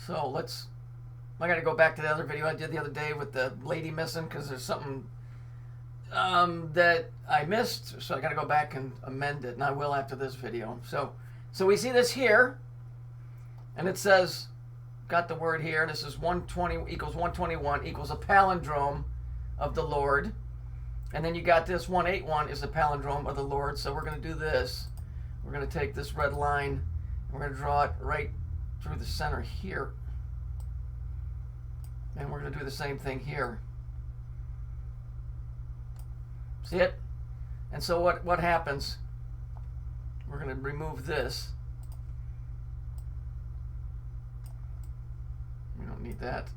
So I got to go back to the other video I did the other day with the lady missing because there's something that I missed. So I got to go back and amend it, and I will after this video. So we see this here, and it says, got the word here. This is 120 equals 121 equals a palindrome of the Lord. And then you got this 181 is a palindrome of the Lord. So we're going to do this. We're going to take this red line, and we're going to draw it right through the center here. And we're going to do the same thing here. See it? And so what happens? We're going to remove this. We don't need that.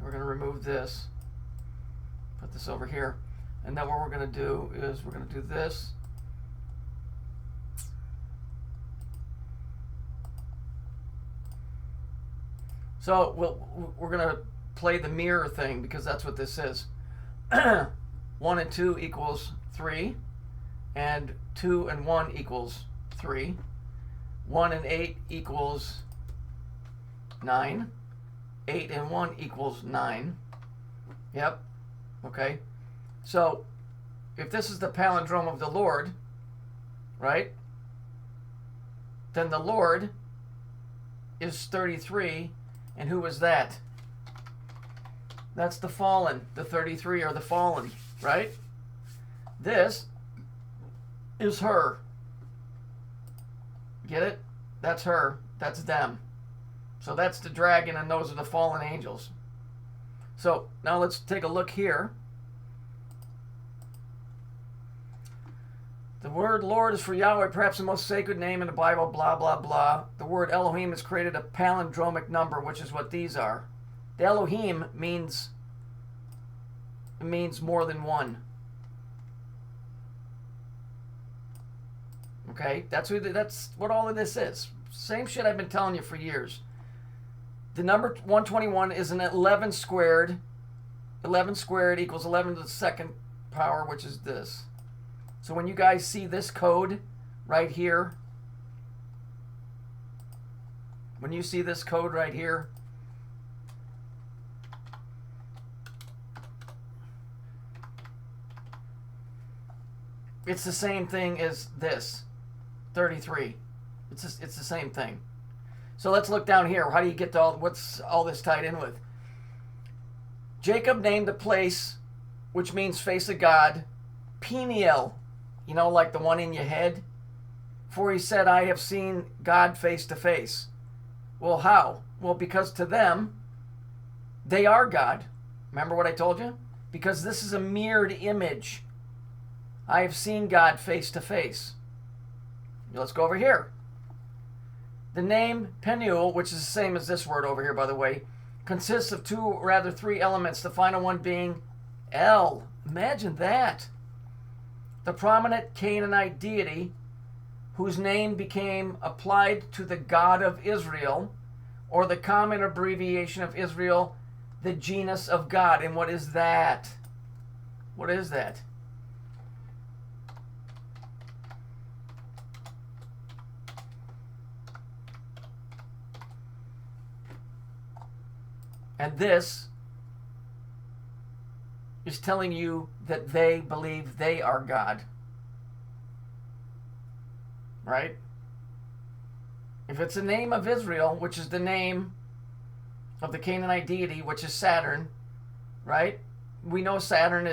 We're going to remove this. Put this over here. And then what we're going to do is we're going to do this. So we're going to play the mirror thing because that's what this is. 1 and 2 equals 3, and 2 and 1 equals 3. 1 and 8 equals 9. 8 and 1 equals 9. Yep. Okay. So if this is the palindrome of the Lord, right, then the Lord is 33, and who is that? That's the fallen. The 33 are the fallen, right? This is her. Get it? That's her. That's them. So that's the dragon, and those are the fallen angels. So now let's take a look here. The word Lord is for Yahweh, perhaps the most sacred name in the Bible, blah, blah, blah. The word Elohim has created a palindromic number, which is what these are. The Elohim means more than one. Okay? That's what all of this is. Same shit I've been telling you for years. The number 121 is an 11 squared. 11 squared equals 11 to the second power, which is this. So when you guys see this code right here, when you see this code right here, it's the same thing as this, 33. It's the same thing. So let's look down here. How do you get to what's all this tied in with? Jacob named the place, which means face of God, Peniel. You know, like the one in your head? For he said, I have seen God face to face. Well, how? Well, because to them, they are God. Remember what I told you? Because this is a mirrored image. I have seen God face to face. Let's go over here. The name Peniel, which is the same as this word over here, by the way, consists of three elements, the final one being El. Imagine that. The prominent Canaanite deity whose name became applied to the God of Israel, or the common abbreviation of Israel, the genus of God. And what is that? What is that? And this is telling you that they believe they are God. Right? If it's the name of Israel, which is the name of the Canaanite deity, which is Saturn, right? We know that Saturn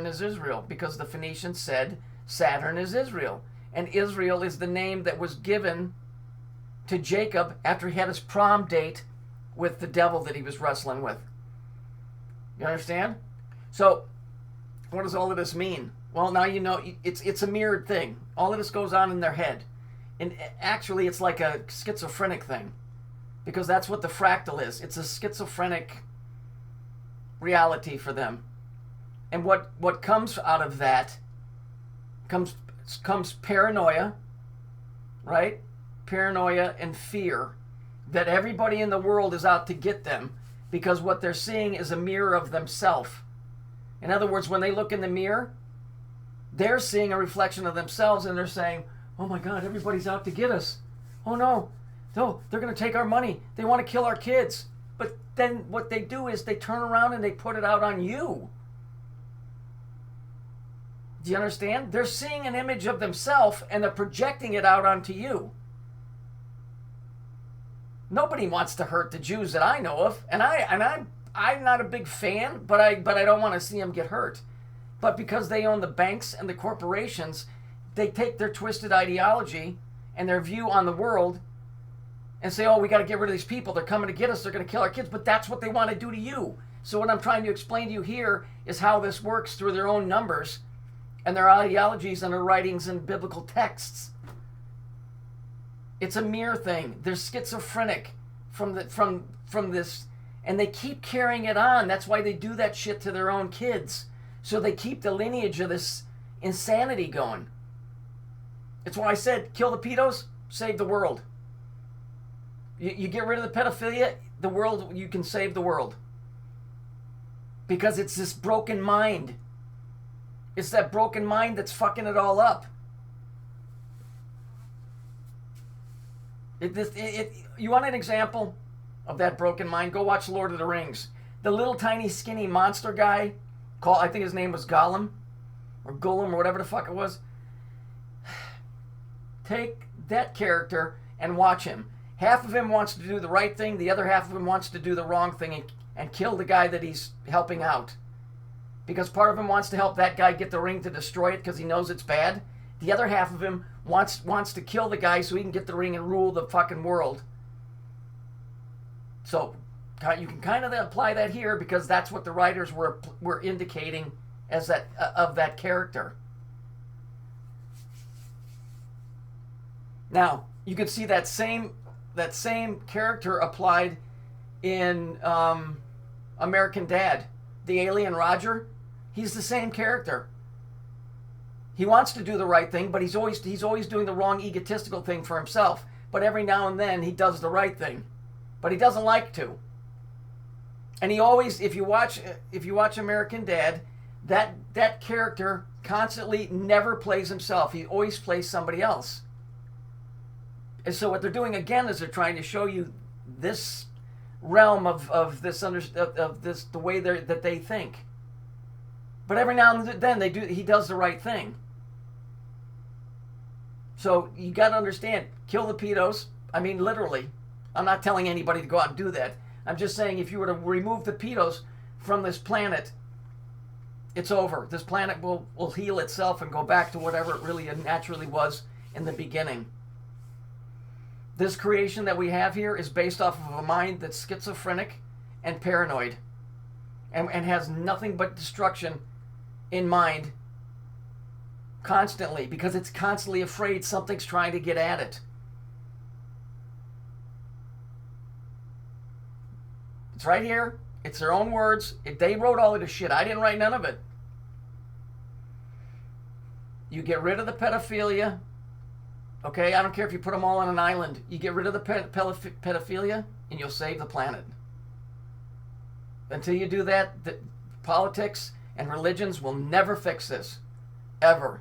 is Israel because the Phoenicians said Saturn is Israel. And Israel is the name that was given to Jacob after he had his prom date with the devil that he was wrestling with. You understand? So, what does all of this mean? Well, now you know it's a mirrored thing. All of this goes on in their head. And actually, it's like a schizophrenic thing. Because that's what the fractal is. It's a schizophrenic reality for them. And what comes out of that comes paranoia, right? Paranoia and fear that everybody in the world is out to get them because what they're seeing is a mirror of themselves. In other words, when they look in the mirror, they're seeing a reflection of themselves and they're saying, oh my God, everybody's out to get us. Oh no, Oh, they're going to take our money. They want to kill our kids. But then what they do is they turn around and they put it out on you. Do you understand? They're seeing an image of themselves and they're projecting it out onto you. Nobody wants to hurt the Jews that I know of, and I'm not a big fan, but I don't want to see them get hurt. But because they own the banks and the corporations, they take their twisted ideology and their view on the world and say, oh, we got to get rid of these people. They're coming to get us. They're going to kill our kids. But that's what they want to do to you. So what I'm trying to explain to you here is how this works through their own numbers and their ideologies and their writings and biblical texts. It's a mere thing. They're schizophrenic from this, and they keep carrying it on. That's why they do that shit to their own kids. So they keep the lineage of this insanity going. It's why I said, kill the pedos, save the world. You get rid of the pedophilia, the world, you can save the world. Because it's this broken mind. It's that broken mind that's fucking it all up. You want an example of that broken mind? Go watch Lord of the Rings. The little tiny skinny monster guy, I think his name was Gollum, or Gollum, or whatever the fuck it was. Take that character and watch him. Half of him wants to do the right thing, the other half of him wants to do the wrong thing and kill the guy that he's helping out. Because part of him wants to help that guy get the ring to destroy it because he knows it's bad. The other half of him wants to kill the guy so he can get the ring and rule the fucking world. So you can kind of apply that here because that's what the writers were indicating as that of that character. Now you can see that same character applied in American Dad, the alien Roger. He's the same character. He wants to do the right thing, but he's always doing the wrong egotistical thing for himself. But every now and then he does the right thing, but he doesn't like to. And he always, if you watch American Dad, that character constantly never plays himself. He always plays somebody else. And so what they're doing again is they're trying to show you this realm of this the way that they think. But every now and then he does the right thing. So you got to understand, kill the pedos. I mean, literally. I'm not telling anybody to go out and do that. I'm just saying if you were to remove the pedos from this planet, it's over. This planet will heal itself and go back to whatever it really naturally was in the beginning. This creation that we have here is based off of a mind that's schizophrenic and paranoid and has nothing but destruction in mind constantly because it's constantly afraid something's trying to get at it. It's right here. It's their own words. They wrote all of this shit. I didn't write none of it. You get rid of the pedophilia. Okay, I don't care if you put them all on an island. You get rid of the pedophilia and you'll save the planet. Until you do that, the politics and religions will never fix this. Ever.